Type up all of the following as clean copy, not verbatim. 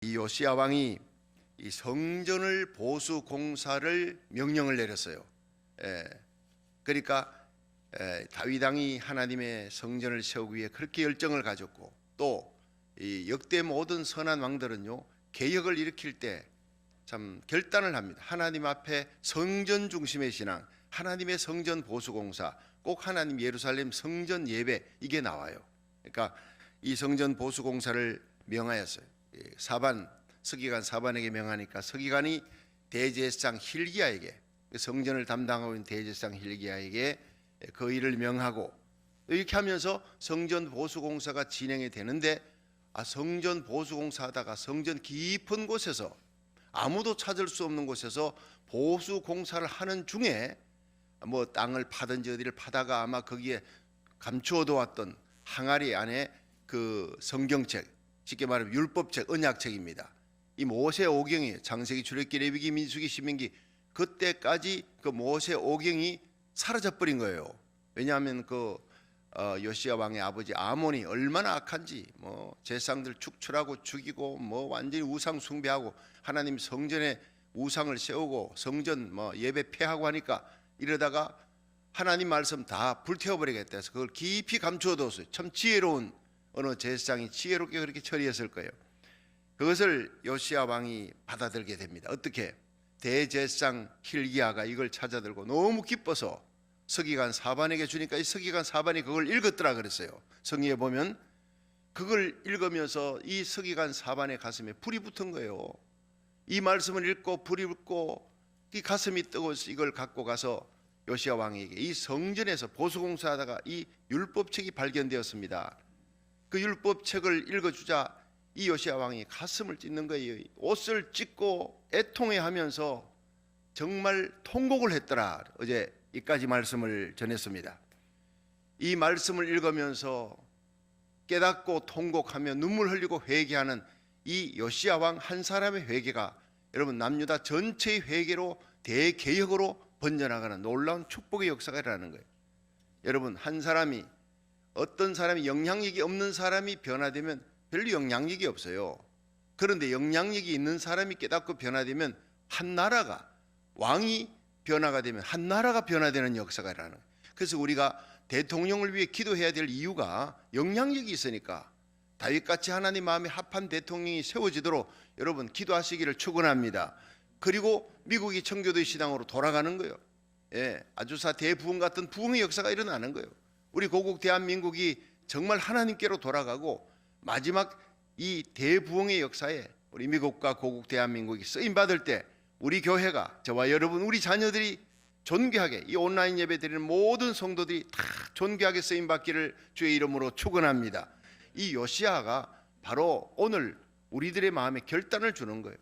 이 요시야 왕이 이 성전을 보수 공사를 명령을 내렸어요. 그러니까 다윗 왕이 하나님의 성전을 세우기 위해 그렇게 열정을 가졌고, 또 이 역대 모든 선한 왕들은요, 개혁을 일으킬 때 참 결단을 합니다. 하나님 앞에 성전 중심의 신앙, 하나님의 성전 보수 공사, 꼭 하나님 예루살렘 성전 예배, 이게 나와요. 그러니까 이 성전 보수 공사를 명하였어요. 서기관 사반에게 명하니까 서기관이 대제사장 hil기야에게, 성전을 담당하고 있는 대제사장 hil기야에게 그 일을 명하고, 이렇게 하면서 성전 보수 공사가 진행이 되는데, 성전 보수 공사하다가 성전 깊은 곳에서, 아무도 찾을 수 없는 곳에서 보수 공사를 하는 중에 뭐 땅을 파든지 어디를 파다가 아마 거기에 감추어 두었던 항아리 안에 그 성경책, 쉽게 말하면 율법책, 언약책입니다. 이 모세 오경이 창세기, 출애굽기, 레위기, 민수기, 신명기, 그때까지 그 모세 오경이 사라져 버린 거예요. 왜냐하면 그 요시야 왕의 아버지 아몬이 얼마나 악한지, 뭐 제사장들 축출하고 죽이고, 뭐 완전히 우상 숭배하고, 하나님 성전에 우상을 세우고 성전 뭐 예배 폐하고 하니까, 이러다가 하나님 말씀 다 불태워버리겠다 해서 그걸 깊이 감추어뒀어요. 참 지혜로운 어느 제사장이 지혜롭게 그렇게 처리했을 거예요. 그것을 요시야 왕이 받아들게 됩니다. 어떻게? 대제사장 hil기야가 이걸 찾아들고 너무 기뻐서 서기관 사반에게 주니까, 이 서기관 사반이 그걸 읽었더라 그랬어요. 성경에 보면 그걸 읽으면서 이 서기관 사반의 가슴에 불이 붙은 거예요. 이 말씀을 읽고 불이 붙고 이 가슴이 뜨거워서 이걸 갖고 가서 요시야 왕에게, 이 성전에서 보수공사하다가 이 율법책이 발견되었습니다. 그 율법책을 읽어주자 이 요시야 왕이 가슴을 찢는 거예요. 옷을 찢고 애통해하면서 정말 통곡을 했더라. 어제 이까지 말씀을 전했습니다. 이 말씀을 읽으면서 깨닫고 통곡하며 눈물 흘리고 회개하는 이 요시야 왕 한 사람의 회개가, 여러분, 남유다 전체의 회개로 대개혁으로 번져나가는 놀라운 축복의 역사가 일어나는 거예요. 여러분, 한 사람이, 어떤 사람이, 영향력이 없는 사람이 변화되면 별로 영향력이 없어요. 그런데 영향력이 있는 사람이 깨닫고 변화되면, 한 나라가, 왕이 변화가 되면 한 나라가 변화되는 역사가 일어나는 거예요. 그래서 우리가 대통령을 위해 기도해야 될 이유가 영향력이 있으니까, 다윗같이 하나님 마음에 합한 대통령이 세워지도록 여러분 기도하시기를 축원합니다. 그리고 미국이 청교도의 신앙으로 돌아가는 거예요. 아주사 대부흥 같은 부흥의 역사가 일어나는 거예요. 우리 고국 대한민국이 정말 하나님께로 돌아가고, 마지막 이 대부흥의 역사에 우리 미국과 고국 대한민국이 쓰임 받을 때, 우리 교회가, 저와 여러분, 우리 자녀들이 존귀하게, 이 온라인 예배 드리는 모든 성도들이 다 존귀하게 쓰임 받기를 주의 이름으로 축원합니다. 이 요시야가 바로 오늘 우리들의 마음에 결단을 주는 거예요.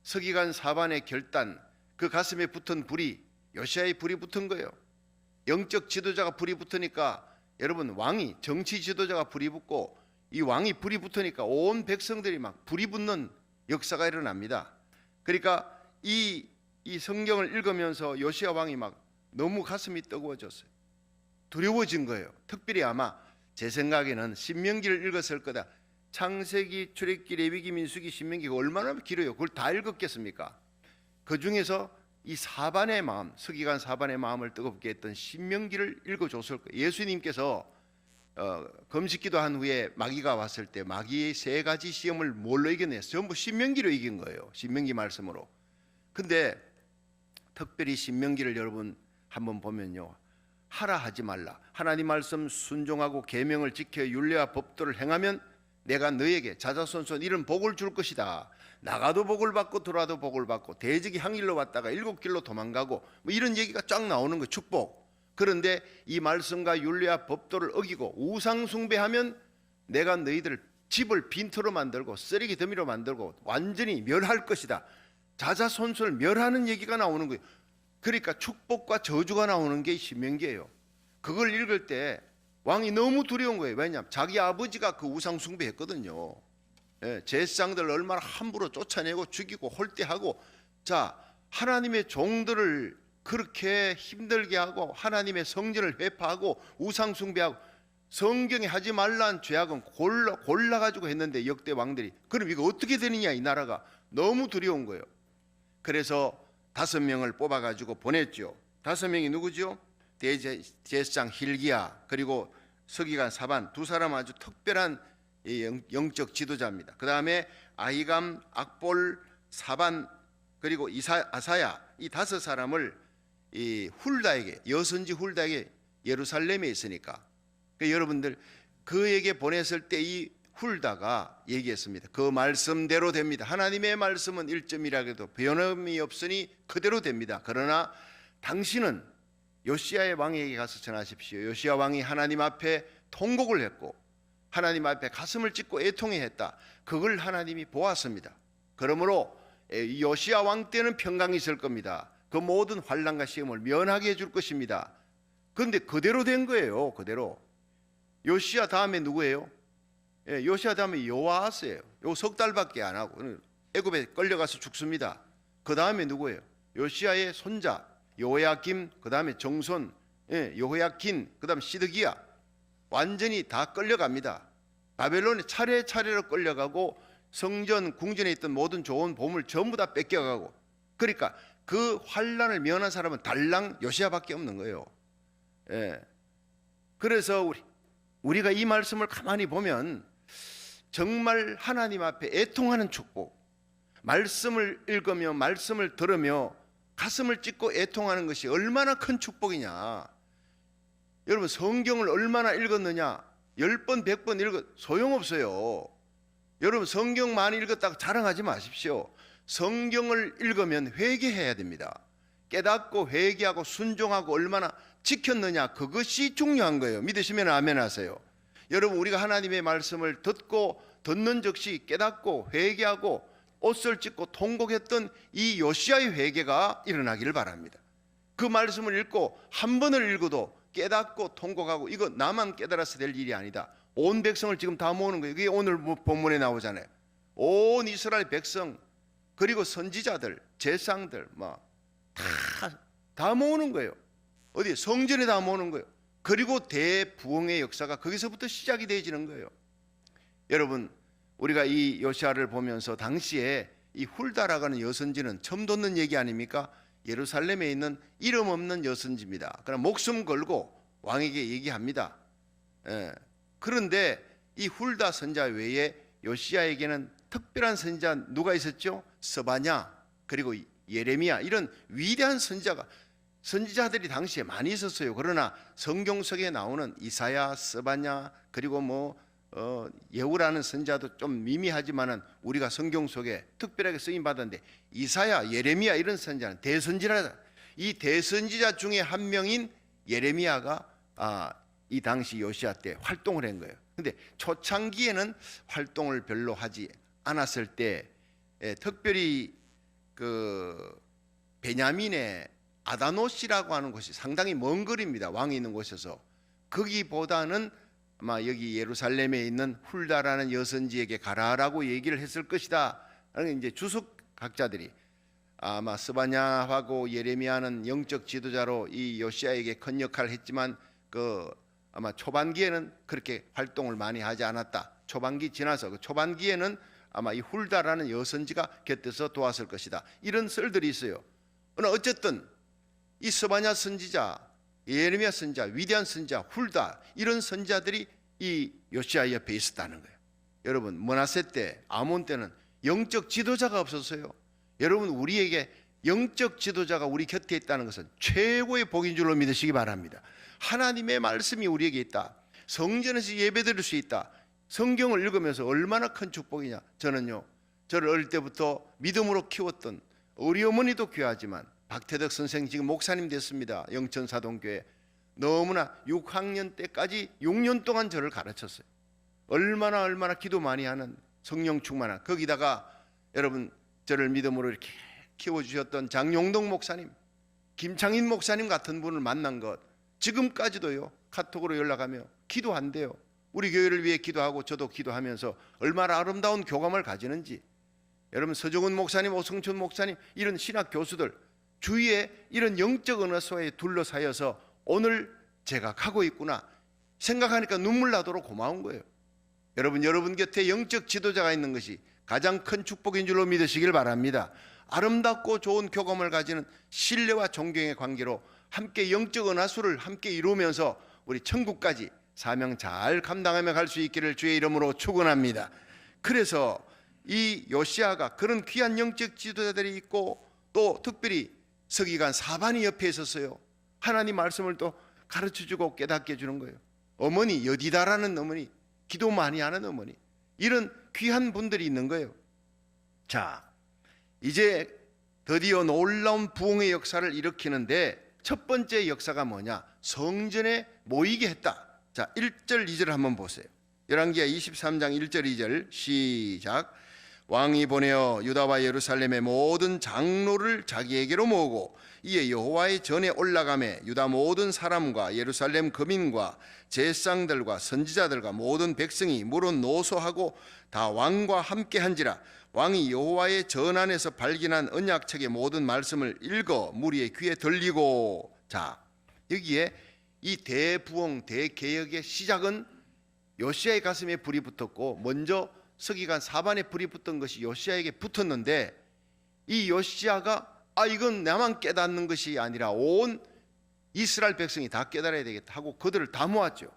서기관 사반의 결단, 그 가슴에 붙은 불이, 요시야의 불이 붙은 거예요. 영적 지도자가 불이 붙으니까, 여러분, 왕이, 정치 지도자가 불이 붙고, 이 왕이 불이 붙으니까 온 백성들이 막 불이 붙는 역사가 일어납니다. 그러니까 이 성경을 읽으면서 요시야 왕이 막 너무 가슴이 뜨거워졌어요. 두려워진 거예요. 특별히 아마 제 생각에는 신명기를 읽었을 거다. 창세기, 출애굽기, 레위기, 민수기, 신명기가 얼마나 길어요. 그걸 다 읽었겠습니까? 그 중에서 이 사반의 마음, 서기관 사반의 마음을 뜨겁게 했던 신명기를 읽어줬을 거예요. 예수님께서 금식기도 한 후에 마귀가 왔을 때 마귀의 세 가지 시험을 뭘로 이겨냈어요? 전부 신명기로 이긴 거예요. 신명기 말씀으로. 근데 특별히 신명기를 여러분 한번 보면요, 하라 하지 말라, 하나님 말씀 순종하고 계명을 지켜 율례와 법도를 행하면 내가 너에게 자자손손 이런 복을 줄 것이다. 나가도 복을 받고 들어와도 복을 받고, 대적이 한 길로 왔다가 일곱 길로 도망가고, 뭐 이런 얘기가 쫙 나오는 거예요. 축복. 그런데 이 말씀과 율례와 법도를 어기고 우상 숭배하면 내가 너희들 집을 빈터로 만들고 쓰레기 더미로 만들고 완전히 멸할 것이다. 자자손손을 멸하는 얘기가 나오는 거예요. 그러니까 축복과 저주가 나오는 게 신명기예요. 그걸 읽을 때 왕이 너무 두려운 거예요. 왜냐하면 자기 아버지가 그 우상 숭배했거든요. 제사장들 얼마나 함부로 쫓아내고 죽이고 홀대하고, 자, 하나님의 종들을 그렇게 힘들게 하고 하나님의 성전을 회파하고 우상 숭배하고, 성경에 하지 말라는 죄악은 골라가지고 했는데 역대 왕들이. 그럼 이거 어떻게 되느냐, 이 나라가. 너무 두려운 거예요. 그래서 5명을 뽑아가지고 보냈죠. 5명이 누구죠? 대제사장 hil기야, 그리고 서기관 사반, 2사람 아주 특별한 영적 지도자입니다. 그 다음에 아히감, 악볼, 사반, 그리고 아사야, 이 5사람을 이 훌다에게, 여선지 훌다에게, 예루살렘에 있으니까 여러분들 그에게 보냈을 때 이 훌다가 얘기했습니다. 그 말씀대로 됩니다. 하나님의 말씀은 1점이라도 변함이 없으니 그대로 됩니다. 그러나 당신은 요시야의 왕에게 가서 전하십시오. 요시야 왕이 하나님 앞에 통곡을 했고 하나님 앞에 가슴을 찢고 애통해 했다. 그걸 하나님이 보았습니다. 그러므로 요시야 왕 때는 평강이 있을 겁니다. 그 모든 환난과 시험을 면하게 해줄 것입니다. 그런데 그대로 된 거예요. 그대로. 요시야 다음에 누구예요? 요시야 다음에 요아스예요. 요 3달밖에 안 하고 애굽에 끌려가서 죽습니다. 그 다음에 누구예요? 요시야의 손자 요야김, 그 다음에 정손, 요야킨, 그 다음에 시드기야. 완전히 다 끌려갑니다. 바벨론에 차례차례로 끌려가고 성전 궁전에 있던 모든 좋은 보물 전부 다 뺏겨가고. 그러니까 그 환란을 면한 사람은 달랑 요시야밖에 없는 거예요. 그래서 우리가 이 말씀을 가만히 보면 정말 하나님 앞에 애통하는 축복, 말씀을 읽으며 말씀을 들으며 가슴을 찢고 애통하는 것이 얼마나 큰 축복이냐. 여러분 성경을 얼마나 읽었느냐, 10번 100번 읽어도 소용없어요. 여러분 성경 많이 읽었다고 자랑하지 마십시오. 성경을 읽으면 회개해야 됩니다. 깨닫고 회개하고 순종하고 얼마나 지켰느냐, 그것이 중요한 거예요. 믿으시면 아멘 하세요. 여러분 우리가 하나님의 말씀을 듣고 듣는 즉시 깨닫고 회개하고 옷을 찢고 통곡했던 이 요시야의 회개가 일어나기를 바랍니다. 그 말씀을 읽고 한 번을 읽어도 깨닫고 통곡하고, 이거 나만 깨달아서 될 일이 아니다. 온 백성을 지금 다 모으는 거예요. 이게 오늘 본문에 나오잖아요. 온 이스라엘 백성, 그리고 선지자들, 제사장들 다 모으는 거예요. 어디? 성전에 다 모으는 거예요. 그리고 대부흥의 역사가 거기서부터 시작이 되어지는 거예요. 여러분 우리가 이 요시야를 보면서 당시에 이 훌다라고 하는 여선지는 처음 듣는 얘기 아닙니까? 예루살렘에 있는 이름 없는 여선지입니다. 그럼 목숨 걸고 왕에게 얘기합니다. 그런데 이 훌다 선자 외에 요시야에게는 특별한 선지자 누가 있었죠? 스바냐, 그리고 예레미야, 이런 위대한 선지자들이 당시에 많이 있었어요. 그러나 성경 속에 나오는 이사야, 스바냐, 그리고 예후라는 선지자도 좀 미미하지만은 우리가 성경 속에 특별하게 쓰임 받았는데, 이사야, 예레미야 이런 선지자는 대선지자다. 이 대선지자 중에 한 명인 예레미야가 이 당시 요시야 때 활동을 한 거예요. 근데 초창기에는 활동을 별로 하지 않았을 때 특별히 그 베냐민의 아다노시라고 하는 곳이 상당히 먼 거리입니다. 왕이 있는 곳에서. 거기보다는 아마 여기 예루살렘에 있는 훌다라는 여선지에게 가라라고 얘기를 했을 것이다. 이제 주석학자들이 아마 스바냐하고 예레미야는 영적 지도자로 이 요시야에게 큰 역할을 했지만 아마 초반기에는 그렇게 활동을 많이 하지 않았다. 초반기 지나서 그 초반기에는 아마 이 훌다라는 여선지가 곁에서 도왔을 것이다. 이런 썰들이 있어요. 그러나 어쨌든 이 스바냐 선지자, 예레미야 선지자, 위대한 선지자, 훌다, 이런 선지자들이 이 요시야 옆에 있었다는 거예요. 여러분 므낫세 때, 아몬 때는 영적 지도자가 없었어요. 여러분 우리에게 영적 지도자가 우리 곁에 있다는 것은 최고의 복인 줄로 믿으시기 바랍니다. 하나님의 말씀이 우리에게 있다. 성전에서 예배드릴 수 있다. 성경을 읽으면서 얼마나 큰 축복이냐. 저는요, 저를 어릴 때부터 믿음으로 키웠던 우리 어머니도 귀하지만 박태덕 선생 지금 목사님 됐습니다. 영천사동교회. 너무나 6학년 때까지 6년 동안 저를 가르쳤어요. 얼마나 기도 많이 하는, 성령 충만한. 거기다가 여러분 저를 믿음으로 이렇게 키워주셨던 장용동 목사님, 김창인 목사님 같은 분을 만난 것, 지금까지도요 카톡으로 연락하며 기도한대요. 우리 교회를 위해 기도하고 저도 기도하면서 얼마나 아름다운 교감을 가지는지. 여러분 서정훈 목사님, 오승춘 목사님, 이런 신학 교수들 주위에 이런 영적 은혜소에 둘러싸여서 오늘 제가 가고 있구나, 생각하니까 눈물 나도록 고마운 거예요. 여러분 곁에 영적 지도자가 있는 것이 가장 큰 축복인 줄로 믿으시길 바랍니다. 아름답고 좋은 교감을 가지는 신뢰와 존경의 관계로 함께 영적 은하수를 함께 이루면서 우리 천국까지 사명 잘 감당하며 갈 수 있기를 주의 이름으로 축원합니다. 그래서 이 요시야가 그런 귀한 영적 지도자들이 있고 또 특별히 서기관 사반이 옆에 있었어요. 하나님 말씀을 또 가르쳐주고 깨닫게 해주는 거예요. 어머니, 여디다라는 어머니, 기도 많이 하는 어머니, 이런 귀한 분들이 있는 거예요. 자, 이제 드디어 놀라운 부흥의 역사를 일으키는데 첫 번째 역사가 뭐냐? 성전에 모이게 했다. 자, 1절 2절 한번 보세요. 열왕기하 23장 1절 2절 시작. 왕이 보내어 유다와 예루살렘의 모든 장로를 자기에게로 모으고 이에 여호와의 전에 올라가매 유다 모든 사람과 예루살렘 거민과 제사장들과 선지자들과 모든 백성이 물은 노소하고 다 왕과 함께 한지라. 왕이 여호와의 전 안에서 발견한 언약책의 모든 말씀을 읽어 무리의 귀에 들리고. 자, 여기에 이 대부흥 대개혁의 시작은 요시야의 가슴에 불이 붙었고 먼저 서기관 사반에 불이 붙은 것이 요시야에게 붙었는데 이 요시야가 이건 나만 깨닫는 것이 아니라 온 이스라엘 백성이 다 깨달아야 되겠다 하고 그들을 다 모았죠.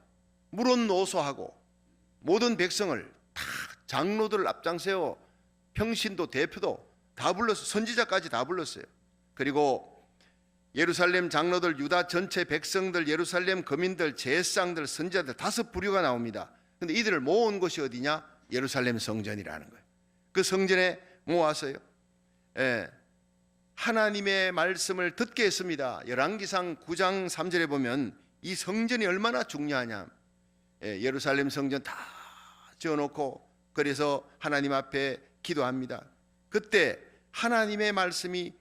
물은 노소하고 모든 백성을 다 장로들을 앞장세워 평신도 대표도 다 불렀어요. 선지자까지 다 불렀어요. 그리고 예루살렘 장로들, 유다 전체 백성들, 예루살렘 거민들, 제사장들, 선지자들 5부류가 나옵니다. 근데 이들을 모은 곳이 어디냐? 예루살렘 성전이라는 거예요. 그 성전에 모았어요. 하나님의 말씀을 듣게 했습니다. 열왕기상 9장 3절에 보면 이 성전이 얼마나 중요하냐. 예루살렘 성전 다 지어놓고 그래서 하나님 앞에 기도합니다. 그때 하나님의 말씀이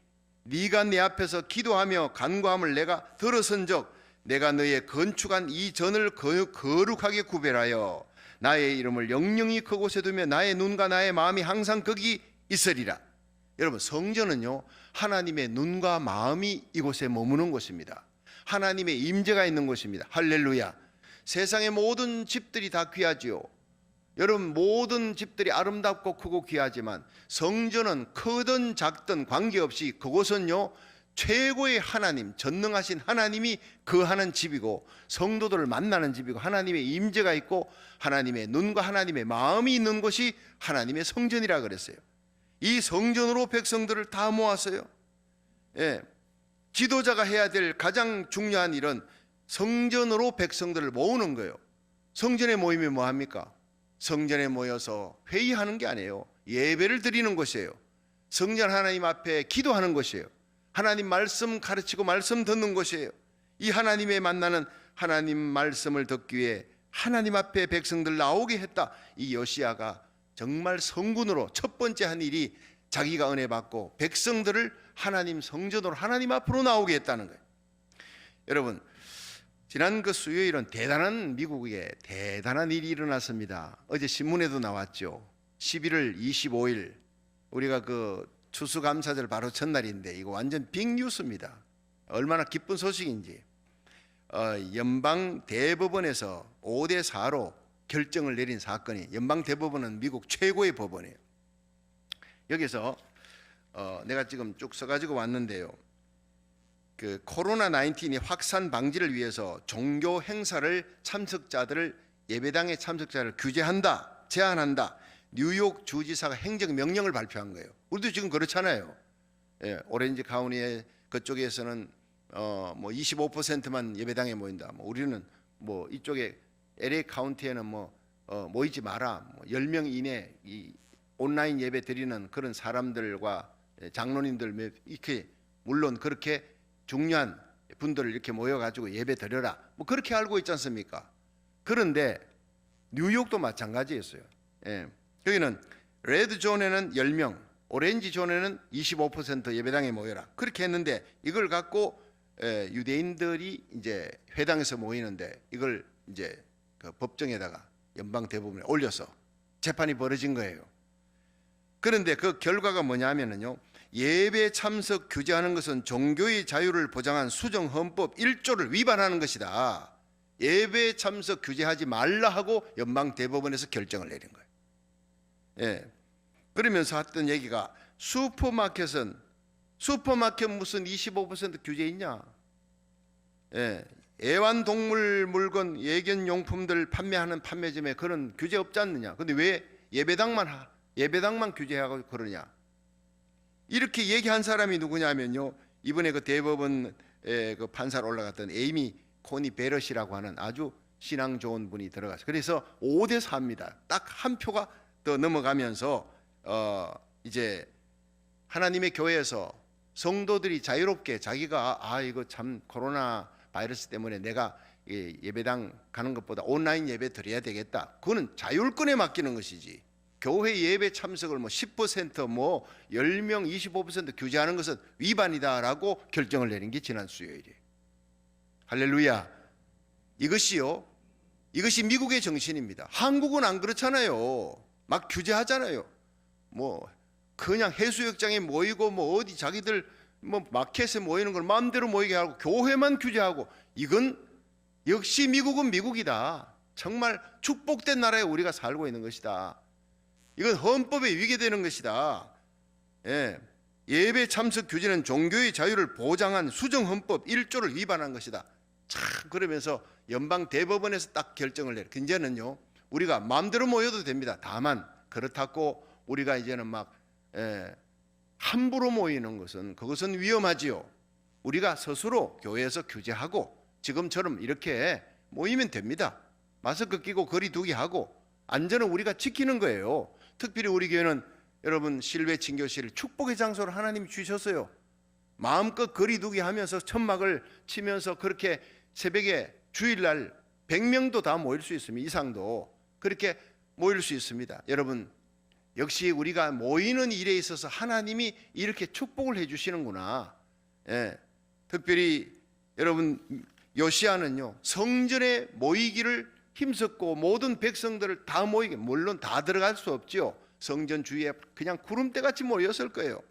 네가 내 앞에서 기도하며 간구함을 내가 들어선즉 내가 너의 건축한 이 전을 거룩하게 구별하여 나의 이름을 영영히 그곳에 두며 나의 눈과 나의 마음이 항상 거기 있으리라. 여러분, 성전은요 하나님의 눈과 마음이 이곳에 머무는 곳입니다. 하나님의 임재가 있는 곳입니다. 할렐루야. 세상의 모든 집들이 다 귀하지요. 여러분, 모든 집들이 아름답고 크고 귀하지만 성전은 크든 작든 관계없이 그곳은요 최고의 하나님, 전능하신 하나님이 거하는 집이고 성도들을 만나는 집이고 하나님의 임재가 있고 하나님의 눈과 하나님의 마음이 있는 곳이 하나님의 성전이라 그랬어요. 이 성전으로 백성들을 다 모았어요. 지도자가 해야 될 가장 중요한 일은 성전으로 백성들을 모으는 거예요. 성전에 모이면 뭐합니까? 성전에 모여서 회의하는 게 아니에요. 예배를 드리는 곳이에요. 성전 하나님 앞에 기도하는 곳이에요. 하나님 말씀 가르치고 말씀 듣는 곳이에요. 이 하나님의 만나는 하나님 말씀을 듣기 위해 하나님 앞에 백성들 나오게 했다. 이 요시야가 정말 성군으로 첫 번째 한 일이 자기가 은혜 받고 백성들을 하나님 성전으로 하나님 앞으로 나오게 했다는 거예요. 여러분, 지난 그 수요일은 미국에 대단한 일이 일어났습니다. 어제 신문에도 나왔죠. 11월 25일 우리가 그 추수감사절 바로 전날인데 이거 완전 빅뉴스입니다. 얼마나 기쁜 소식인지. 연방 대법원에서 5대 4로 결정을 내린 사건이, 연방 대법원은 미국 최고의 법원이에요. 여기서 내가 지금 쭉 써가지고 왔는데요. 그 코로나 19이 확산 방지를 위해서 종교 행사를 참석자들을 예배당의 참석자를 규제한다, 제한한다. 뉴욕 주지사가 행정 명령을 발표한 거예요. 우리도 지금 그렇잖아요. 오렌지 카운티의 그쪽에서는 뭐 25%만 예배당에 모인다. 뭐 우리는 뭐 이쪽에 LA 카운티에는 뭐 모이지 마라. 뭐 10명 이내 이 온라인 예배 드리는 그런 사람들과 장로님들 이렇게 물론 그렇게 중요한 분들을 이렇게 모여가지고 예배 드려라. 뭐 그렇게 알고 있지 않습니까? 그런데 뉴욕도 마찬가지였어요. 여기는 레드 존에는 10명, 오렌지 존에는 25% 예배당에 모여라. 그렇게 했는데 이걸 갖고 유대인들이 이제 회당에서 모이는데 이걸 이제 그 법정에다가 연방 대법원에 올려서 재판이 벌어진 거예요. 그런데 그 결과가 뭐냐면요. 예배 참석 규제하는 것은 종교의 자유를 보장한 수정 헌법 1조를 위반하는 것이다. 예배 참석 규제하지 말라 하고 연방 대법원에서 결정을 내린 거예요. 예. 그러면서 했던 얘기가 슈퍼마켓은 슈퍼마켓 무슨 25% 규제 있냐? 예. 애완동물 물건, 예견용품들 판매하는 판매점에 그런 규제 없지 않느냐? 근데 왜 예배당만 규제하고 그러냐? 이렇게 얘기한 사람이 누구냐면요, 이번에 그 대법원 그 판사로 올라갔던 에이미 코니 베럿이라고 하는 아주 신앙 좋은 분이 들어갔어요. 그래서 5대 4입니다. 딱 한 표가 더 넘어가면서 이제 하나님의 교회에서 성도들이 자유롭게 자기가 이거 참 코로나 바이러스 때문에 내가 예배당 가는 것보다 온라인 예배 드려야 되겠다. 그거는 자율권에 맡기는 것이지. 교회 예배 참석을 10% 10명 25% 규제하는 것은 위반이다라고 결정을 내린 게 지난 수요일이에요. 할렐루야. 이것이 미국의 정신입니다. 한국은 안 그렇잖아요. 막 규제하잖아요. 그냥 해수욕장에 모이고 어디 자기들 마켓에 모이는 걸 마음대로 모이게 하고 교회만 규제하고, 이건 역시 미국은 미국이다. 정말 축복된 나라에 우리가 살고 있는 것이다. 이건 헌법에 위배되는 것이다. 예배 참석 규제는 종교의 자유를 보장한 수정헌법 1조를 위반한 것이다. 참, 그러면서 연방 대법원에서 딱 결정을 내려. 이제는요, 우리가 마음대로 모여도 됩니다. 다만 그렇다고 우리가 이제는 함부로 모이는 것은 그것은 위험하지요. 우리가 스스로 교회에서 규제하고 지금처럼 이렇게 모이면 됩니다. 마스크 끼고 거리 두기 하고 안전은 우리가 지키는 거예요. 특별히 우리 교회는 여러분 실외 친교실을 축복의 장소로 하나님이 주셨어요. 마음껏 거리 두기 하면서 천막을 치면서 그렇게 새벽에 주일날 100명도 다 모일 수 있습니다. 이상도 그렇게 모일 수 있습니다. 여러분, 역시 우리가 모이는 일에 있어서 하나님이 이렇게 축복을 해주시는구나. 특별히 여러분, 요시야는요 성전에 모이기를 힘썼고 모든 백성들을 다 모이게, 물론 다 들어갈 수 없죠. 성전 주위에 그냥 구름대같이 모였을 거예요.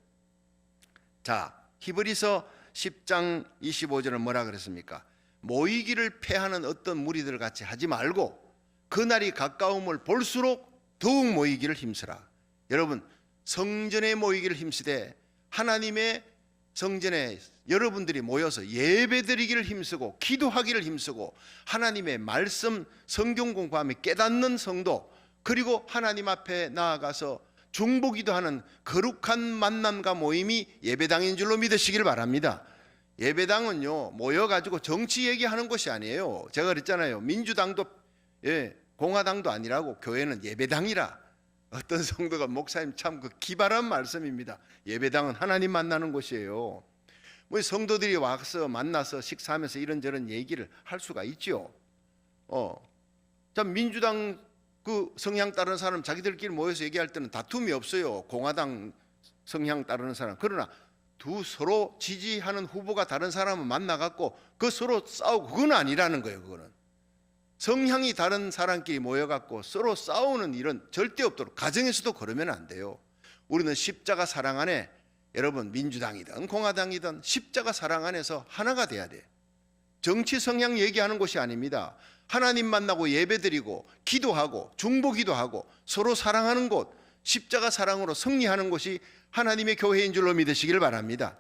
자, 히브리서 10장 25절은 뭐라 그랬습니까? 모이기를 패하는 어떤 무리들 같이 하지 말고 그날이 가까움을 볼수록 더욱 모이기를 힘쓰라. 여러분, 성전에 모이기를 힘쓰되 하나님의 성전에 여러분들이 모여서 예배드리기를 힘쓰고 기도하기를 힘쓰고 하나님의 말씀 성경 공부하며 깨닫는 성도, 그리고 하나님 앞에 나아가서 중보기도 하는 거룩한 만남과 모임이 예배당인 줄로 믿으시길 바랍니다. 예배당은요 모여가지고 정치 얘기하는 것이 아니에요. 제가 그랬잖아요. 민주당도 공화당도 아니라고, 교회는 예배당이라. 어떤 성도가 목사님 참 그 기발한 말씀입니다. 예배당은 하나님 만나는 곳이에요. 성도들이 와서 만나서 식사하면서 이런저런 얘기를 할 수가 있죠. 참 민주당 그 성향 따르는 사람 자기들끼리 모여서 얘기할 때는 다툼이 없어요. 공화당 성향 따르는 사람. 그러나 서로 지지하는 후보가 다른 사람을 만나갖고 그 서로 싸우고, 그건 아니라는 거예요. 그거는 성향이 다른 사람끼리 모여갖고 서로 싸우는 일은 절대 없도록, 가정에서도 그러면 안 돼요. 우리는 십자가 사랑 안에, 여러분 민주당이든 공화당이든 십자가 사랑 안에서 하나가 돼야 돼. 정치 성향 얘기하는 곳이 아닙니다. 하나님 만나고 예배드리고 기도하고 중보기도하고 서로 사랑하는 곳, 십자가 사랑으로 승리하는 곳이 하나님의 교회인 줄로 믿으시길 바랍니다.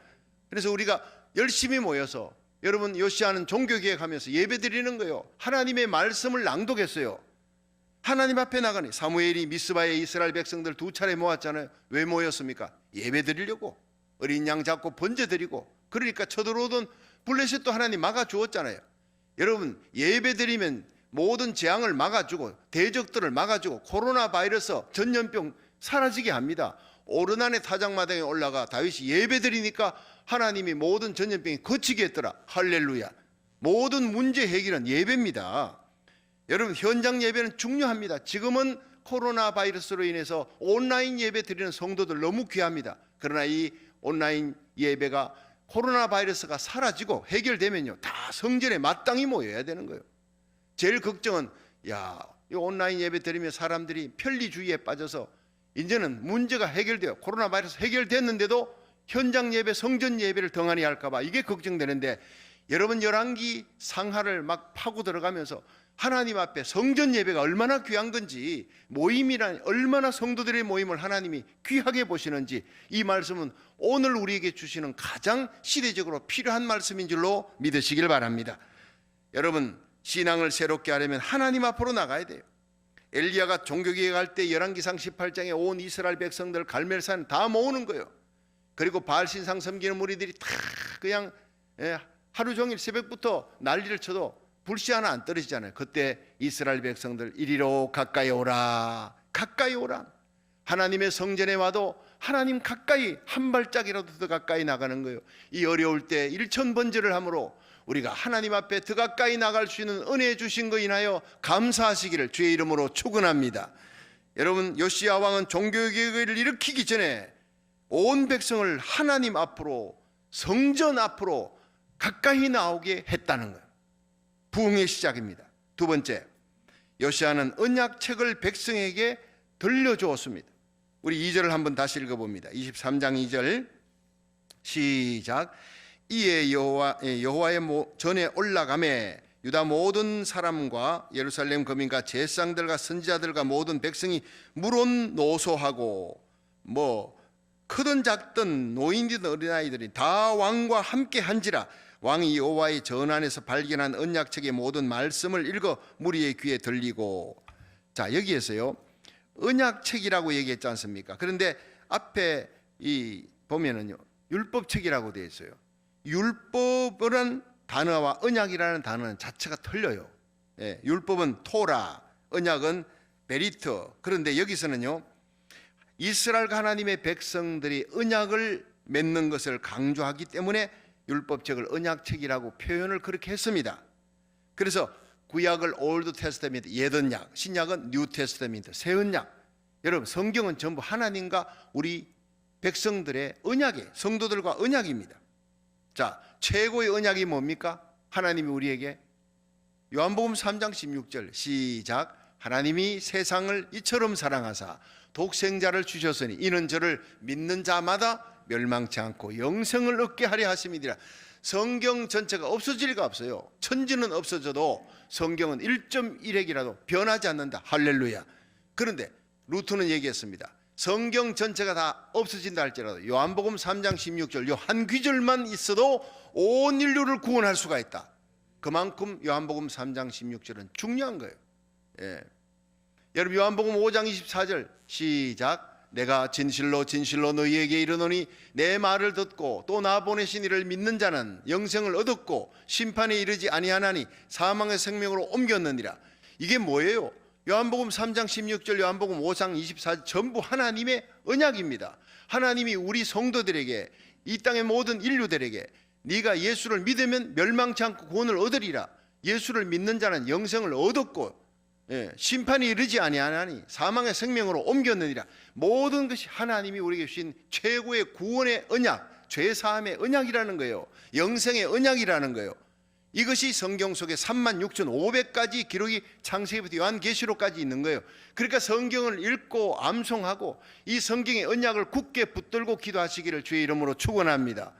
그래서 우리가 열심히 모여서, 여러분 요시야는 종교개혁하면서 예배드리는 거예요. 하나님의 말씀을 낭독했어요. 하나님 앞에 나가니 사무엘이 미스바에 이스라엘 백성들 2차례 모았잖아요. 왜 모였습니까? 예배드리려고. 어린 양 잡고 번제드리고. 그러니까 쳐들어오던 블레셋도 하나님 막아주었잖아요. 여러분, 예배드리면 모든 재앙을 막아주고 대적들을 막아주고 코로나 바이러스 전염병 사라지게 합니다. 오르난의 타작마당에 올라가 다윗이 예배드리니까 하나님이 모든 전염병이 거치게 했더라. 할렐루야. 모든 문제 해결은 예배입니다. 여러분, 현장 예배는 중요합니다. 지금은 코로나 바이러스로 인해서 온라인 예배 드리는 성도들 너무 귀합니다. 그러나 이 온라인 예배가 코로나 바이러스가 사라지고 해결되면요 다 성전에 마땅히 모여야 되는 거예요. 제일 걱정은 이 온라인 예배 드리면 사람들이 편리주의에 빠져서 이제는 문제가 해결돼요. 코로나 바이러스 해결됐는데도 현장 예배, 성전 예배를 덩하니 할까 봐 이게 걱정되는데, 여러분 열왕기 상하를 막 파고 들어가면서 하나님 앞에 성전 예배가 얼마나 귀한 건지, 모임이란 얼마나 성도들의 모임을 하나님이 귀하게 보시는지, 이 말씀은 오늘 우리에게 주시는 가장 시대적으로 필요한 말씀인 줄로 믿으시길 바랍니다. 여러분, 신앙을 새롭게 하려면 하나님 앞으로 나가야 돼요. 엘리야가 종교개혁 할 때 열왕기상 18장에 온 이스라엘 백성들 갈멜산 다 모으는 거예요. 그리고 바알신상 섬기는 무리들이 다 그냥 하루 종일 새벽부터 난리를 쳐도 불씨 하나 안 떨어지잖아요. 그때 이스라엘 백성들 이리로 가까이 오라, 가까이 오라. 하나님의 성전에 와도 하나님 가까이, 한 발짝이라도 더 가까이 나가는 거예요. 이 어려울 때 일천번제를 함으로 우리가 하나님 앞에 더 가까이 나갈 수 있는 은혜 주신 거 인하여 감사하시기를 주의 이름으로 축원합니다. 여러분, 요시야 왕은 종교개혁을 일으키기 전에 온 백성을 하나님 앞으로, 성전 앞으로 가까이 나오게 했다는 거예요. 부흥의 시작입니다. 두 번째, 요시야는 언약책을 백성에게 들려주었습니다. 우리 2절을 한번 다시 읽어봅니다. 23장 2절 시작. 이에 여호와의 전에 올라가매 유다 모든 사람과 예루살렘 거민과 제사장들과 선지자들과 모든 백성이 물론 노소하고 크든 작든 노인이든 어린아이들이 다 왕과 함께 한지라. 왕이 여호와의 전 안에서 발견한 언약책의 모든 말씀을 읽어 무리의 귀에 들리고. 자, 여기에서요 언약책이라고 얘기했지 않습니까? 그런데 앞에 보면은요 율법책이라고 되어 있어요. 율법이라는 단어와 언약이라는 단어는 자체가 틀려요. 율법은 토라, 언약은 베리트. 그런데 여기서는요 이스라엘과 하나님의 백성들이 언약을 맺는 것을 강조하기 때문에 율법책을 언약책이라고 표현을 그렇게 했습니다. 그래서 구약을 올드 테스타멘트, 옛언약, 신약은 뉴 테스타멘트, 새 언약. 여러분, 성경은 전부 하나님과 우리 백성들의 언약이에요. 성도들과 언약입니다. 자, 최고의 언약이 뭡니까? 하나님이 우리에게 요한복음 3장 16절 시작. 하나님이 세상을 이처럼 사랑하사 독생자를 주셨으니 이는 저를 믿는 자마다 멸망치 않고 영생을 얻게 하려 하심이니라. 성경 전체가 없어질 리가 없어요. 천지는 없어져도 성경은 1.1핵이라도 변하지 않는다. 할렐루야. 그런데 루트는 얘기했습니다. 성경 전체가 다 없어진다 할지라도 요한복음 3장 16절 요 한 귀절만 있어도 온 인류를 구원할 수가 있다. 그만큼 요한복음 3장 16절은 중요한 거예요. 여러분, 요한복음 5장 24절 시작. 내가 진실로 진실로 너희에게 이르노니 내 말을 듣고 또 나 보내신 이를 믿는 자는 영생을 얻었고 심판에 이르지 아니하나니 사망의 생명으로 옮겼느니라. 이게 뭐예요? 요한복음 3장 16절, 요한복음 5장 24절 전부 하나님의 언약입니다. 하나님이 우리 성도들에게, 이 땅의 모든 인류들에게 네가 예수를 믿으면 멸망치 않고 구원을 얻으리라. 예수를 믿는 자는 영생을 얻었고 심판이 이르지 아니하나니 사망의 생명으로 옮겼느니라. 모든 것이 하나님이 우리에게 주신 최고의 구원의 언약, 죄사함의 언약이라는 거예요. 영생의 언약이라는 거예요. 이것이 성경 속에 36,500가지 기록이 창세기부터 요한계시록까지 있는 거예요. 그러니까 성경을 읽고 암송하고 이 성경의 언약을 굳게 붙들고 기도하시기를 주의 이름으로 축원합니다.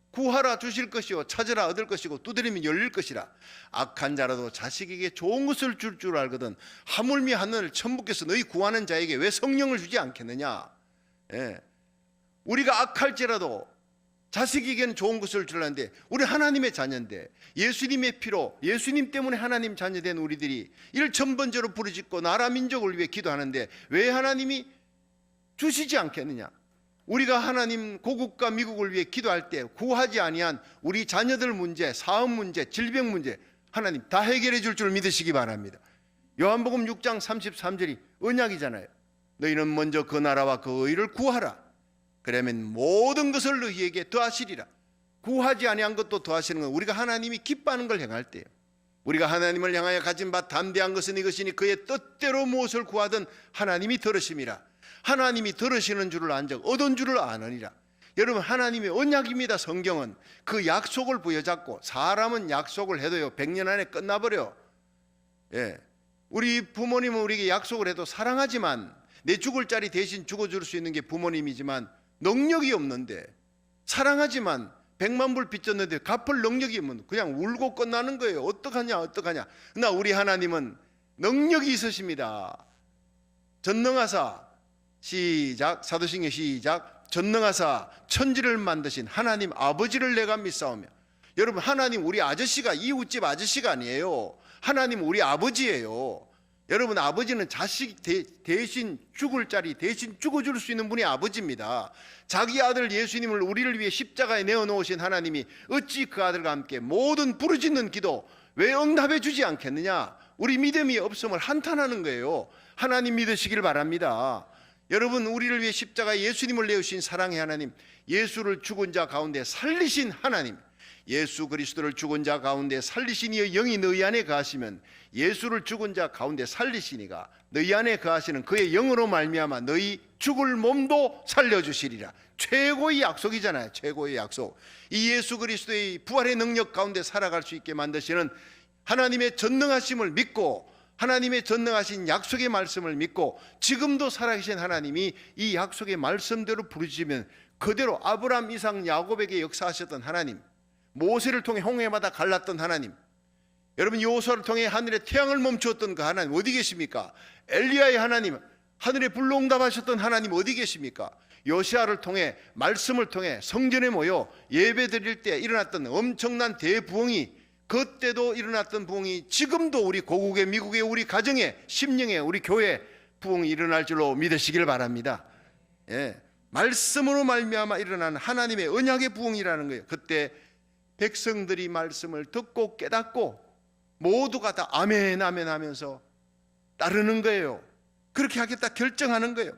구하라 주실 것이요 찾으라 얻을 것이고 두드리면 열릴 것이라. 악한 자라도 자식에게 좋은 것을 줄 줄 알거든 하물며 하늘 천부께서 너희 구하는 자에게 왜 성령을 주지 않겠느냐. 우리가 악할지라도 자식에게는 좋은 것을 주려는데 우리 하나님의 자녀인데 예수님의 피로, 예수님 때문에 하나님 자녀된 우리들이 일천번제로 부르짖고 나라 민족을 위해 기도하는데 왜 하나님이 주시지 않겠느냐. 우리가 하나님 고국과 미국을 위해 기도할 때 구하지 아니한 우리 자녀들 문제, 사업 문제, 질병 문제 하나님 다 해결해 줄 줄 믿으시기 바랍니다. 요한복음 6장 33절이 언약이잖아요. 너희는 먼저 그 나라와 그 의를 구하라. 그러면 모든 것을 너희에게 더하시리라. 구하지 아니한 것도 더하시는 건 우리가 하나님이 기뻐하는 걸 행할 때예요. 우리가 하나님을 향하여 가진 바 담대한 것은 이것이니 그의 뜻대로 무엇을 구하든 하나님이 들으심이라. 하나님이 들으시는 줄을 안 적 얻은 줄을 아느니라. 여러분, 하나님의 언약입니다. 성경은 그 약속을 부여잡고, 사람은 약속을 해도요 100년 안에 끝나버려. 우리 부모님은 우리에게 약속을 해도 사랑하지만 내 죽을 자리 대신 죽어줄 수 있는 게 부모님이지만 능력이 없는데, 사랑하지만 100만 불 빚졌는데 갚을 능력이 없는, 그냥 울고 끝나는 거예요. 어떡하냐 어떡하냐. 그러나 우리 하나님은 능력이 있으십니다. 전능하사, 시작, 사도신경 시작. 전능하사 천지를 만드신 하나님 아버지를 내가 믿사오며. 여러분, 하나님 우리 아저씨가, 이웃집 아저씨가 아니에요. 하나님 우리 아버지예요. 여러분, 아버지는 자식 대신 죽을 자리, 대신 죽어줄 수 있는 분이 아버지입니다. 자기 아들 예수님을 우리를 위해 십자가에 내어놓으신 하나님이 어찌 그 아들과 함께 모든 부르짖는 기도 왜 응답해 주지 않겠느냐. 우리 믿음이 없음을 한탄하는 거예요. 하나님 믿으시길 바랍니다. 여러분, 우리를 위해 십자가에 예수님을 내어주신 사랑의 하나님, 예수를 죽은 자 가운데 살리신 하나님, 예수 그리스도를 죽은 자 가운데 살리신 이의 영이 너희 안에 거하시면 예수를 죽은 자 가운데 살리시니가 너희 안에 거하시는 그의 영으로 말미암아 너희 죽을 몸도 살려주시리라. 최고의 약속이잖아요. 최고의 약속. 이 예수 그리스도의 부활의 능력 가운데 살아갈 수 있게 만드시는 하나님의 전능하심을 믿고, 하나님의 전능하신 약속의 말씀을 믿고, 지금도 살아계신 하나님이 이 약속의 말씀대로 부르짖으면 그대로 아브라함, 이삭, 야곱에게 역사하셨던 하나님, 모세를 통해 홍해마다 갈랐던 하나님, 여러분 여호수아를 통해 하늘의 태양을 멈추었던 그 하나님 어디 계십니까? 엘리야의 하나님, 하늘에 불로 응답하셨던 하나님 어디 계십니까? 요시아를 통해, 말씀을 통해 성전에 모여 예배 드릴 때 일어났던 엄청난 대부흥이, 그때도 일어났던 부흥이 지금도 우리 고국의, 미국의, 우리 가정에, 심령에, 우리 교회에 부흥이 일어날 줄로 믿으시길 바랍니다. 예, 말씀으로 말미암아 일어나는 하나님의 언약의 부흥이라는 거예요. 그때 백성들이 말씀을 듣고 깨닫고 모두가 다 아멘 아멘 하면서 따르는 거예요. 그렇게 하겠다 결정하는 거예요.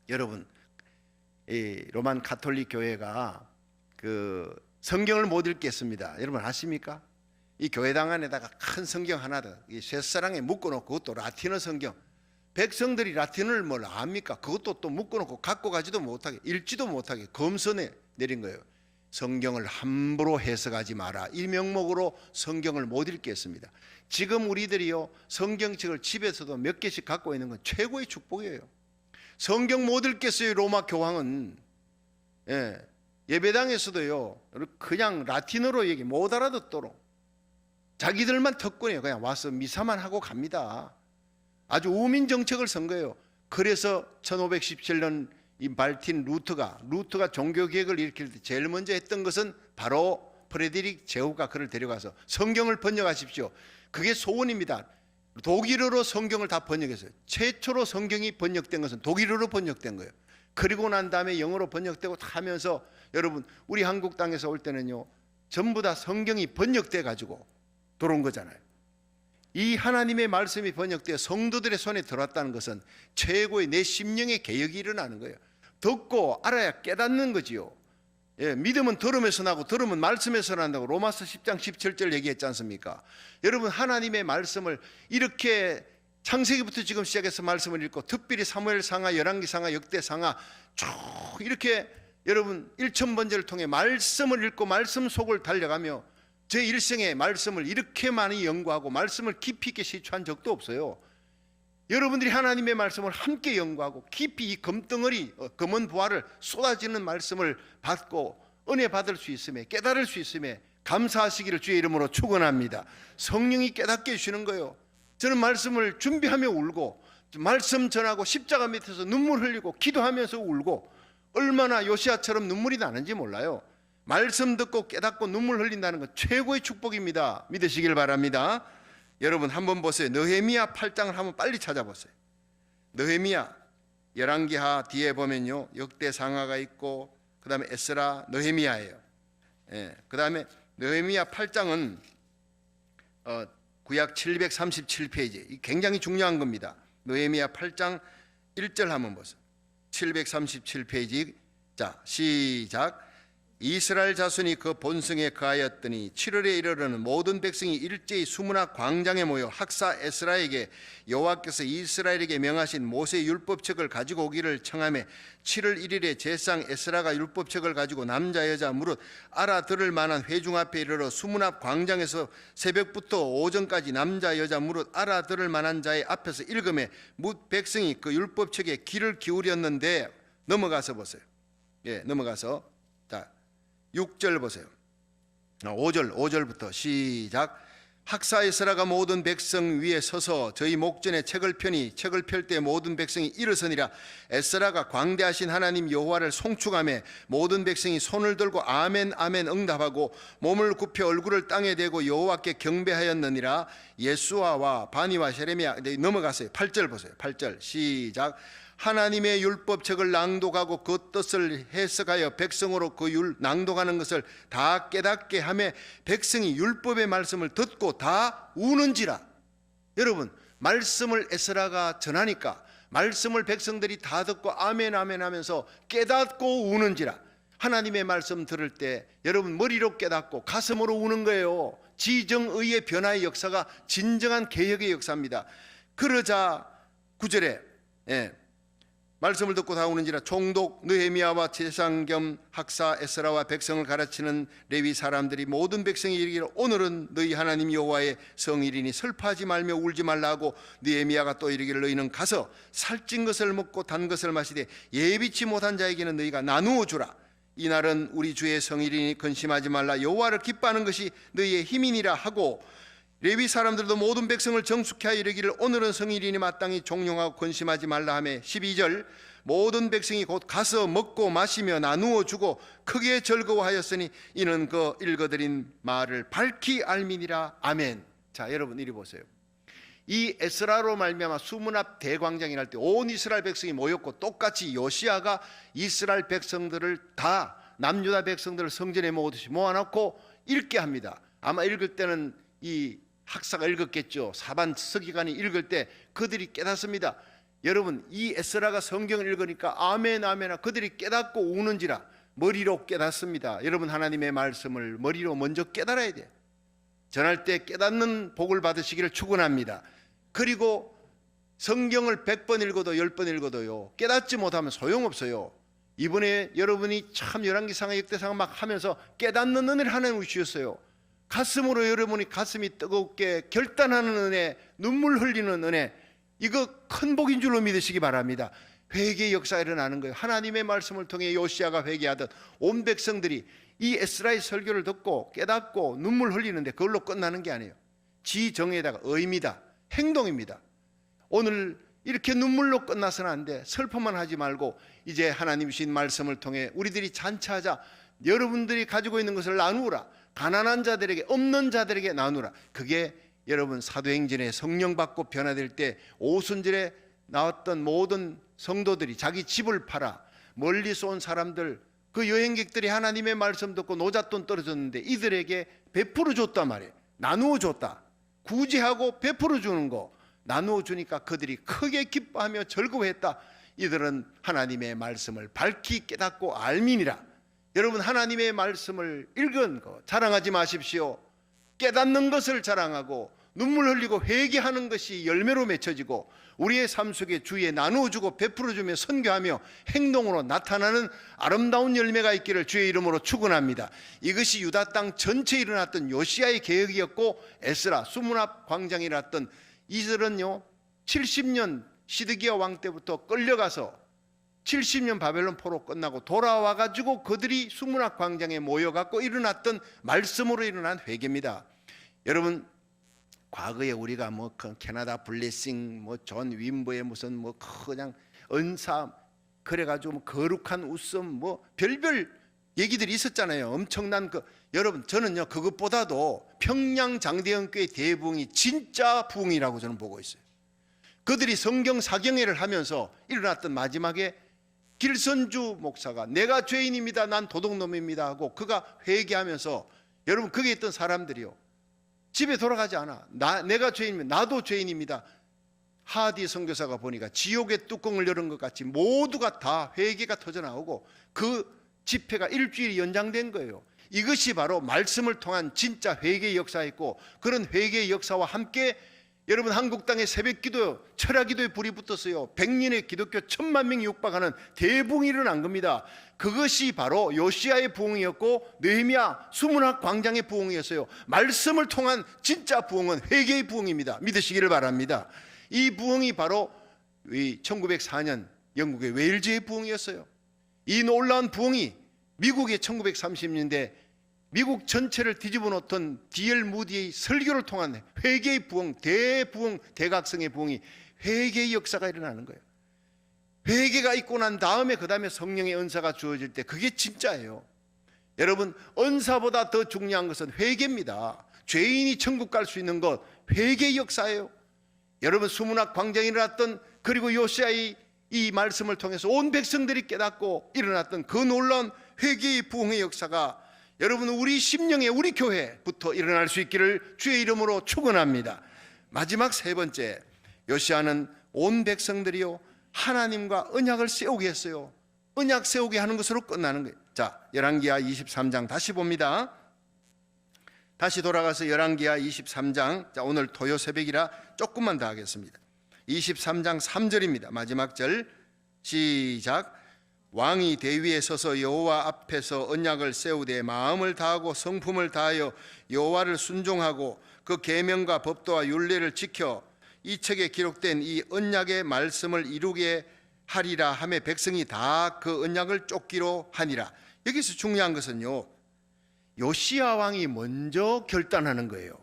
여러분, 이 로만 가톨릭 교회가 그 성경을 못 읽겠습니다. 여러분 아십니까? 이 교회당 안에다가 큰 성경 하나를 이 쇠사랑에 묶어놓고, 그것도 라틴어 성경, 백성들이 라틴어를 뭘 압니까? 그것도 또 묶어놓고 갖고 가지도 못하게, 읽지도 못하게 검선에 내린 거예요. 성경을 함부로 해석하지 마라, 이 명목으로 성경을 못 읽겠습니다. 지금 우리들이요 성경책을 집에서도 몇 개씩 갖고 있는 건 최고의 축복이에요. 성경 못 읽겠어요. 로마 교황은 예배당에서도요 그냥 라틴어로 얘기 못 알아듣도록 자기들만 특권이에요. 그냥 와서 미사만 하고 갑니다. 아주 우민 정책을 쓴 거예요. 그래서 1517년 이 말틴 루터가 종교개혁을 일으킬 때 제일 먼저 했던 것은 바로 프레드릭 제후가 그를 데려가서 성경을 번역하십시오. 그게 소원입니다. 독일어로 성경을 다 번역했어요. 최초로 성경이 번역된 것은 독일어로 번역된 거예요. 그리고 난 다음에 영어로 번역되고 다 하면서, 여러분 우리 한국 땅에서 올 때는요 전부 다 성경이 번역돼 가지고 들어온 거잖아요. 이 하나님의 말씀이 번역되어 성도들의 손에 들어왔다는 것은 최고의 내 심령의 개혁이 일어나는 거예요. 듣고 알아야 깨닫는 거지요. 예, 믿음은 들음에서 나고 들음은 말씀에서 난다고 로마서 10장 17절 얘기했지 않습니까? 여러분 하나님의 말씀을 이렇게 창세기부터 지금 시작해서 말씀을 읽고, 특별히 사무엘상하, 열왕기상하, 역대상하 쭉 이렇게 여러분 1000번째를 통해 말씀을 읽고 말씀 속을 달려가며 제 일생에 말씀을 이렇게 많이 연구하고 말씀을 깊이 있게 시추한 적도 없어요. 여러분들이 하나님의 말씀을 함께 연구하고 깊이 이 금덩어리, 검은 보화를 쏟아지는 말씀을 받고 은혜 받을 수 있음에, 깨달을 수 있음에 감사하시기를 주의 이름으로 축원합니다. 성령이 깨닫게 해주시는 거예요. 저는 말씀을 준비하며 울고, 말씀 전하고 십자가 밑에서 눈물 흘리고 기도하면서 울고, 얼마나 요시아처럼 눈물이 나는지 몰라요. 말씀 듣고 깨닫고 눈물 흘린다는 건 최고의 축복입니다. 믿으시길 바랍니다. 여러분 한번 보세요. 느헤미야 8장을 한번 빨리 찾아보세요. 느헤미야 열왕기하 뒤에 보면요 역대상하가 있고, 그 다음에 에스라, 느헤미야예요. 그 다음에 느헤미야 8장은 구약 737페이지, 굉장히 중요한 겁니다. 느헤미야 8장 1절 한번 보세요. 737페이지. 자 시작. 이스라엘 자손이 그 본성에 거하였더니 7월에 이르러는 모든 백성이 일제히 수문학 광장에 모여 학사 에스라에게 여호와께서 이스라엘에게 명하신 모세의 율법책을 가지고 오기를 청하매, 7월 1일에 제상 에스라가 율법책을 가지고 남자 여자 무릇 알아들을 만한 회중 앞에 이르러 수문학 광장에서 새벽부터 오전까지 남자 여자 무릇 알아들을 만한 자의 앞에서 읽음에 뭇 백성이 그 율법책에 귀를 기울였는데, 넘어가서 보세요. 넘어가서 자 6절 보세요. 5절부터 시작. 학사 에스라가 모든 백성 위에 서서 저희 목전에 책을 펴니 책을 펼 때 모든 백성이 일어서니라. 에스라가 광대하신 하나님 여호와를 송축하며 모든 백성이 손을 들고 아멘 아멘 응답하고 몸을 굽혀 얼굴을 땅에 대고 여호와께 경배하였느니라. 예수아와 바니와 세레미야. 넘어갔어요. 8절 보세요. 8절 시작. 하나님의 율법책을 낭독하고 그 뜻을 해석하여 백성으로 그 낭독하는 것을 다 깨닫게 하며 백성이 율법의 말씀을 듣고 다 우는지라. 여러분, 말씀을 에스라가 전하니까 말씀을 백성들이 다 듣고 아멘 아멘 하면서 깨닫고 우는지라. 하나님의 말씀 들을 때 여러분 머리로 깨닫고 가슴으로 우는 거예요. 지정의의 변화의 역사가 진정한 개혁의 역사입니다. 그러자 9절에 말씀을 듣고 다 우는지라. 총독 느헤미야와 제사장 겸 학사 에스라와 백성을 가르치는 레위 사람들이 모든 백성이 이르기를 오늘은 너희 하나님 여호와의 성일이니 슬퍼하지 말며 울지 말라 하고, 느헤미야가 또 이르기를 너희는 가서 살찐 것을 먹고 단 것을 마시되 예비치 못한 자에게는 너희가 나누어 주라. 이날은 우리 주의 성일이니 근심하지 말라. 여호와를 기뻐하는 것이 너희의 힘이니라 하고, 레위 사람들도 모든 백성을 정숙해 하여 이르기를 오늘은 성일이니 마땅히 종용하고 근심하지 말라 하며 12절 모든 백성이 곧 가서 먹고 마시며 나누어 주고 크게 즐거워하였으니 이는 그 읽어드린 말을 밝히 알미니라. 아멘. 자, 여러분 이리 보세요. 이 에스라로 말미암아 수문앞 대광장이 날 때 온 이스라엘 백성이 모였고, 똑같이 요시아가 이스라엘 백성들을 다 남유다 백성들을 성전에 모으듯이 모아놓고 읽게 합니다. 아마 읽을 때는 이 학사가 읽었겠죠. 사반 서기관이 읽을 때 그들이 깨닫습니다. 여러분, 이 에스라가 성경을 읽으니까 아멘 아멘 그들이 깨닫고 우는지라. 머리로 깨닫습니다. 여러분, 하나님의 말씀을 머리로 먼저 깨달아야 돼요. 전할 때 깨닫는 복을 받으시기를 축원합니다. 그리고 성경을 100번 읽어도 10번 읽어도요, 깨닫지 못하면 소용없어요. 이번에 여러분이 참 열왕기상하 역대상하 막 하면서 깨닫는 은혜를 하나님 주셨어요. 가슴으로 여러분이 가슴이 뜨겁게 결단하는 은혜, 눈물 흘리는 은혜, 이거 큰 복인 줄로 믿으시기 바랍니다. 회개의 역사가 일어나는 거예요. 하나님의 말씀을 통해 요시아가 회개하듯 온 백성들이 이 에스라의 설교를 듣고 깨닫고 눈물 흘리는데 그걸로 끝나는 게 아니에요. 지정에다가 의미다, 행동입니다. 오늘 이렇게 눈물로 끝나서는 안 돼. 슬퍼만 하지 말고 이제 하나님 주신 말씀을 통해 우리들이 잔치하자. 여러분들이 가지고 있는 것을 나누라. 가난한 자들에게, 없는 자들에게 나누라. 그게 여러분 사도행전에 성령 받고 변화될 때 오순절에 나왔던 모든 성도들이 자기 집을 팔아 멀리서 온 사람들, 그 여행객들이 하나님의 말씀 듣고 노잣돈 떨어졌는데 이들에게 베풀어 줬단 말이에요. 나누어 줬다. 구제하고 베풀어 주는 거 나누어 주니까 그들이 크게 기뻐하며 즐거워했다. 이들은 하나님의 말씀을 밝히 깨닫고 알미니라. 여러분, 하나님의 말씀을 읽은 거 자랑하지 마십시오. 깨닫는 것을 자랑하고 눈물 흘리고 회개하는 것이 열매로 맺혀지고 우리의 삶 속에 주위에 나누어주고 베풀어주며 선교하며 행동으로 나타나는 아름다운 열매가 있기를 주의 이름으로 축원합니다. 이것이 유다 땅 전체에 일어났던 요시아의 개혁이었고, 에스라 수문앞 광장에 일어났던 이들은요 70년 시드기야 왕 때부터 끌려가서 70년 바벨론 포로 끝나고 돌아와가지고 그들이 수문학 광장에 모여갖고 일어났던 말씀으로 일어난 회개입니다. 여러분, 과거에 우리가 뭐 캐나다 블레싱, 뭐 존 윈버의 무슨 뭐 그냥 은사, 그래가지고 뭐 거룩한 웃음, 뭐 별별 얘기들이 있었잖아요. 엄청난 여러분, 저는요 그것보다도 평양 장대현교회 대부흥이 진짜 부흥이라고 저는 보고 있어요. 그들이 성경 사경회를 하면서 일어났던 마지막에 길선주 목사가 내가 죄인입니다, 난 도둑놈입니다 하고 그가 회개하면서, 여러분 거기에 있던 사람들이요 집에 돌아가지 않아. 내가 죄인입니다, 나도 죄인입니다. 하디 선교사가 보니까 지옥의 뚜껑을 열은 것 같이 모두가 다 회개가 터져나오고 그 집회가 일주일이 연장된 거예요. 이것이 바로 말씀을 통한 진짜 회개의 역사였고, 그런 회개의 역사와 함께 여러분 한국 땅에 새벽기도, 철야기도에 불이 붙었어요. 100년의 기독교 1000만 명이 육박하는 대부흥이 일어난 겁니다. 그것이 바로 요시아의 부흥이었고 느헤미야 수문학 광장의 부흥이었어요. 말씀을 통한 진짜 부흥은 회개의 부흥입니다. 믿으시기를 바랍니다. 이 부흥이 바로 1904년 영국의 웨일즈의 부흥이었어요. 이 놀라운 부흥이 미국의 1930년대 미국 전체를 뒤집어 놓던 D.L. 무디의 설교를 통한 회개의 부흥, 대부흥, 대각성의 부흥이 회개의 역사가 일어나는 거예요. 회개가 있고 난 다음에 그 다음에 성령의 은사가 주어질 때 그게 진짜예요. 여러분, 은사보다 더 중요한 것은 회개입니다. 죄인이 천국 갈 수 있는 것, 회개의 역사예요. 여러분, 수문학 광장이 일어났던, 그리고 요시아의 이 말씀을 통해서 온 백성들이 깨닫고 일어났던 그 놀라운 회개의 부흥의 역사가 여러분, 우리 심령에, 우리 교회부터 일어날 수 있기를 주의 이름으로 축원합니다. 마지막 세 번째, 요시아는 온 백성들이요 하나님과 언약을 세우게 했어요. 언약 세우게 하는 것으로 끝나는 거예요. 자, 열왕기하 23장 다시 봅니다. 다시 돌아가서 열왕기하 23장, 자, 오늘 토요 새벽이라 조금만 더 하겠습니다. 23장 3절입니다. 마지막 절 시작. 왕이 대위에 서서 여호와 앞에서 언약을 세우되 마음을 다하고 성품을 다하여 여호와를 순종하고 그 계명과 법도와 율례를 지켜 이 책에 기록된 이 언약의 말씀을 이루게 하리라 하며 백성이 다 그 언약을 쫓기로 하니라. 여기서 중요한 것은요, 요시야 왕이 먼저 결단하는 거예요.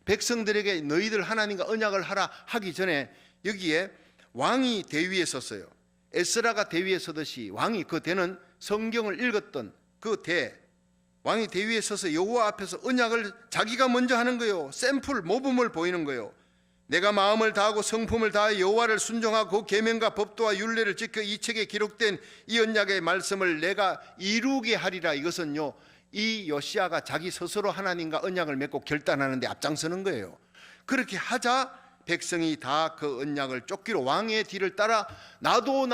백성들에게 너희들 하나님과 언약을 하라 하기 전에 여기에 왕이 대위에 섰어요. 에스라가 대위에 서듯이 왕이 그 대는 성경을 읽었던 그 대, 왕이 대위에 서서 여호와 앞에서 언약을 자기가 먼저 하는 거예요. 샘플 모범을 보이는 거예요. 내가 마음을 다하고 성품을 다하여 여호와를 순종하고 그 계명과 법도와 율례를 지켜 이 책에 기록된 이 언약의 말씀을 내가 이루게 하리라. 이것은요, 이 요시야가 자기 스스로 하나님과 언약을 맺고 결단하는 데 앞장서는 거예요. 그렇게 하자 백성이 다 그 언약을 쫓기로, 왕의 뒤를 따라 나도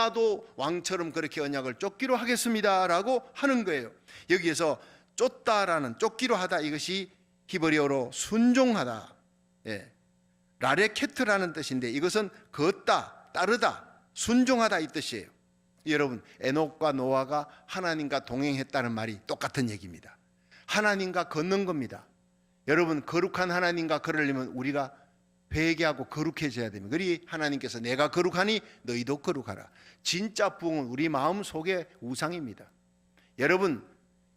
왕처럼 그렇게 언약을 쫓기로 하겠습니다 라고 하는 거예요. 여기에서 쫓다라는, 쫓기로 하다, 이것이 히브리어로 순종하다, 라레케트라는 뜻인데 이것은 걷다, 따르다, 순종하다 이 뜻이에요. 여러분, 에녹과 노아가 하나님과 동행했다는 말이 똑같은 얘기입니다. 하나님과 걷는 겁니다. 여러분, 거룩한 하나님과 걸으려면 우리가 회개하고 거룩해져야 됩니다. 그리 하나님께서 내가 거룩하니 너희도 거룩하라. 진짜 부흥은 우리 마음 속의 우상입니다. 여러분,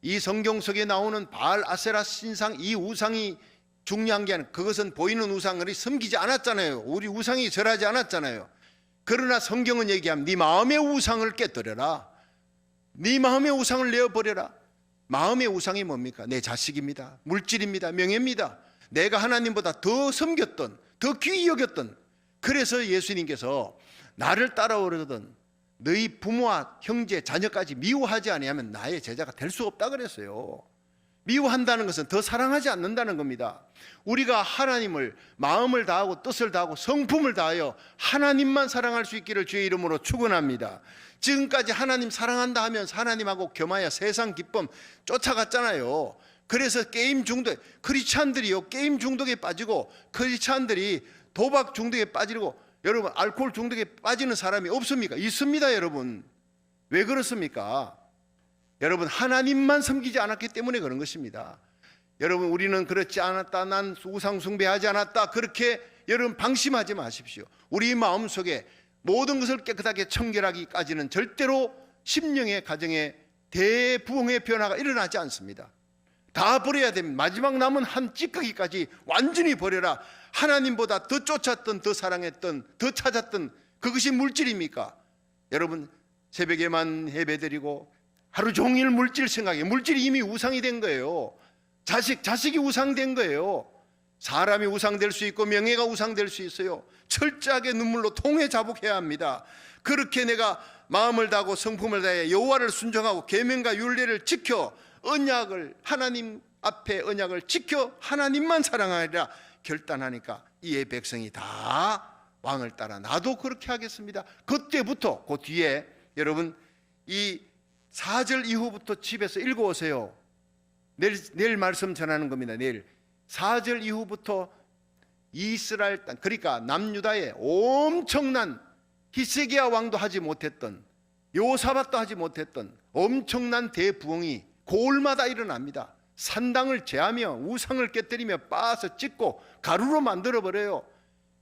이 성경 속에 나오는 바알 아세라 신상, 이 우상이 중요한 게 아니라 그것은 보이는 우상을 섬기지 않았잖아요. 우리 우상이 절하지 않았잖아요. 그러나 성경은 얘기합니다. 네 마음의 우상을 깨뜨려라. 네 마음의 우상을 내어버려라. 마음의 우상이 뭡니까? 내 자식입니다. 물질입니다. 명예입니다. 내가 하나님보다 더 섬겼던, 더 귀히 여겼던, 그래서 예수님께서 나를 따라오려던 너희 부모와 형제, 자녀까지 미워하지 아니하면 나의 제자가 될 수 없다 그랬어요. 미워한다는 것은 더 사랑하지 않는다는 겁니다. 우리가 하나님을 마음을 다하고 뜻을 다하고 성품을 다하여 하나님만 사랑할 수 있기를 주의 이름으로 축원합니다. 지금까지 하나님 사랑한다 하면서 하나님하고 겸하여 세상 기쁨 쫓아갔잖아요. 그래서 게임 중독, 크리스찬들이요 게임 중독에 빠지고, 크리스찬들이 도박 중독에 빠지고, 여러분 알코올 중독에 빠지는 사람이 없습니까? 있습니다. 여러분, 왜 그렇습니까? 여러분, 하나님만 섬기지 않았기 때문에 그런 것입니다. 여러분, 우리는 그렇지 않았다, 난 우상 숭배하지 않았다, 그렇게 여러분 방심하지 마십시오. 우리 마음속에 모든 것을 깨끗하게 청결하기까지는 절대로 심령의 가정에 대부흥의 변화가 일어나지 않습니다. 다 버려야 됩니다. 마지막 남은 한 찌꺼기까지 완전히 버려라. 하나님보다 더 쫓았던, 더 사랑했던, 더 찾았던 그것이 물질입니까? 여러분, 새벽에만 예배드리고 하루 종일 물질 생각해. 물질이 이미 우상이 된 거예요. 자식이 우상된 거예요. 사람이 우상될 수 있고 명예가 우상될 수 있어요. 철저하게 눈물로 통해 자복해야 합니다. 그렇게 내가 마음을 다하고 성품을 다해 여호와를 순종하고 계명과 율례를 지켜 언약을, 하나님 앞에 언약을 지켜 하나님만 사랑하리라 결단하니까 이에 백성이 다 왕을 따라 나도 그렇게 하겠습니다. 그때부터 그 뒤에 여러분 이 4절 이후부터 집에서 읽어오세요. 내일 말씀 전하는 겁니다. 내일 4절 이후부터 이스라엘 땅, 그러니까 남유다에 엄청난, 히스기야 왕도 하지 못했던, 요사밧도 하지 못했던 엄청난 대부흥이 고을마다 일어납니다. 산당을 제하며 우상을 깨뜨리며 빻아서 찢고 가루로 만들어버려요.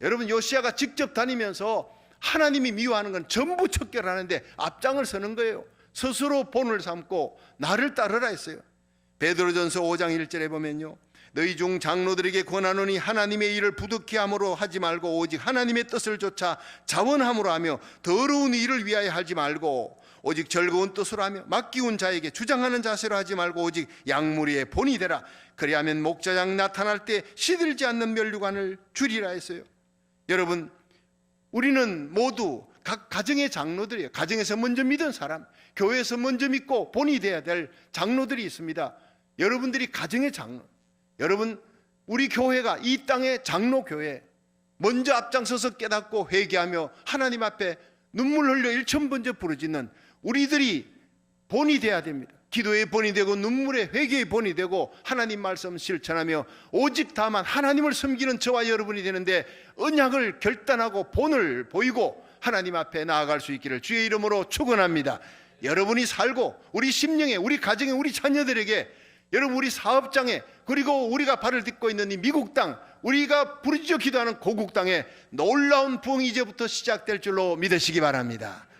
여러분, 요시야가 직접 다니면서 하나님이 미워하는 건 전부 척결하는데 앞장을 서는 거예요. 스스로 본을 삼고 나를 따르라 했어요. 베드로전서 5장 1절에 보면요, 너희 중 장로들에게 권하노니 하나님의 일을 부득히 함으로 하지 말고 오직 하나님의 뜻을 좇아 자원함으로 하며 더러운 일을 위하여 하지 말고 오직 즐거운 뜻으로 하며 맡기운 자에게 주장하는 자세로 하지 말고 오직 양무리의 본이 되라. 그리하면 목자장 나타날 때 시들지 않는 면류관을 주리라 했어요. 여러분, 우리는 모두 각 가정의 장로들이에요. 가정에서 먼저 믿은 사람, 교회에서 먼저 믿고 본이 되어야 될 장로들이 있습니다. 여러분들이 가정의 장로, 여러분, 우리 교회가 이 땅의 장로교회, 먼저 앞장서서 깨닫고 회개하며 하나님 앞에 눈물 흘려 일천번째 부르짖는 우리들이 본이 되어야 됩니다. 기도의 본이 되고 눈물의 회개의 본이 되고 하나님 말씀 실천하며 오직 다만 하나님을 섬기는 저와 여러분이 되는데 언약을 결단하고 본을 보이고 하나님 앞에 나아갈 수 있기를 주의 이름으로 축원합니다. 여러분이 살고 우리 심령에, 우리 가정에, 우리 자녀들에게, 여러분 우리 사업장에, 그리고 우리가 발을 딛고 있는 이 미국 땅, 우리가 부르짖어 기도하는 고국 땅에 놀라운 부흥이 이제부터 시작될 줄로 믿으시기 바랍니다.